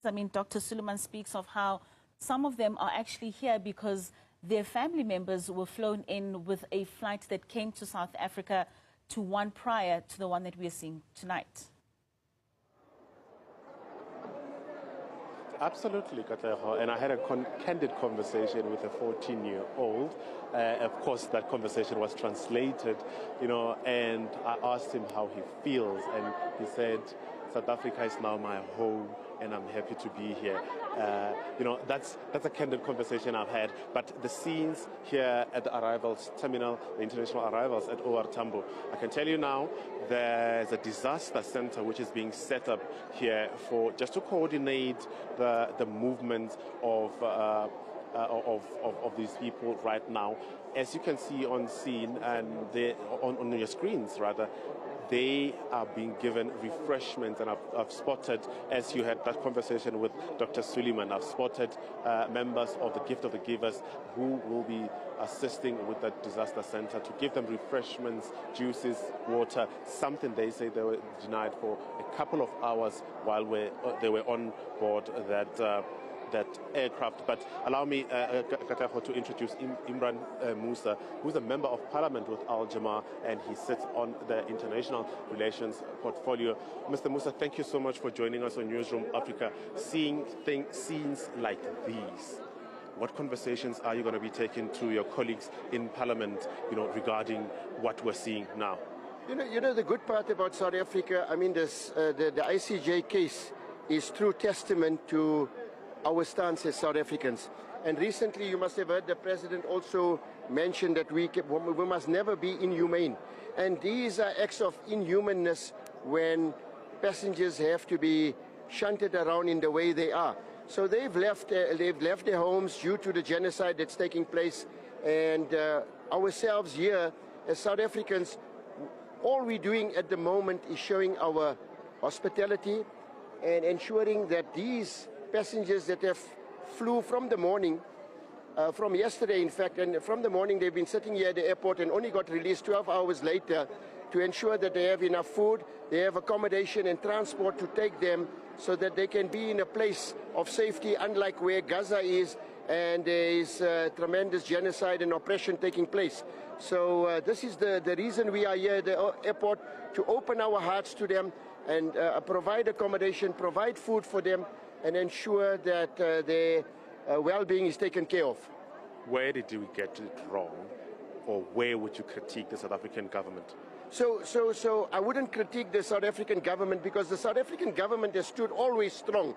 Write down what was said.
I mean, Dr. Suleiman speaks of how some of them are actually here because their family members were flown in with a flight that came to South Africa to one prior to the one that we are seeing tonight. Absolutely, Katlego. And I had a candid conversation with a 14-year-old. Of course, that conversation was translated, and I asked him how he feels. And he said, South Africa is now my home, and I'm happy to be here. That's a candid conversation I've had. But the scenes here at the arrivals terminal, the international arrivals at OR Tambo, I can tell you now, there's a disaster center which is being set up here just to coordinate the movement of these people right now. As you can see on scene and on your screens rather, they are being given refreshments, and I've spotted, as you had that conversation with Dr. Suleiman, I've spotted members of the Gift of the Givers who will be assisting with that disaster center to give them refreshments, juices, water, something they say they were denied for a couple of hours while they were on board that aircraft. But allow me, Katlego, to introduce Imran Musa, who's a member of parliament with Al Jamaa, and he sits on the international relations portfolio. Mr. Musa, thank you so much for joining us on Newsroom Africa. Seeing scenes like these, what conversations are you going to be taking to your colleagues in parliament, regarding what we're seeing now? The good part about South Africa, I mean, the ICJ case is true testament to our stance as South Africans. And recently, you must have heard the President also mention that we must never be inhumane. And these are acts of inhumanness when passengers have to be shunted around in the way they are. So they've left their homes due to the genocide that's taking place. And ourselves here, as South Africans, all we're doing at the moment is showing our hospitality and ensuring that these passengers that have flew from the morning, from yesterday in fact, and from the morning they've been sitting here at the airport and only got released 12 hours later to ensure that they have enough food, they have accommodation and transport to take them so that they can be in a place of safety, unlike where Gaza is and there is tremendous genocide and oppression taking place. So this is the reason we are here at the airport, to open our hearts to them and provide accommodation, provide food for them, and ensure that their well-being is taken care of. Where did we get it wrong, or where would you critique the South African government? So I wouldn't critique the South African government, because the South African government has stood always strong.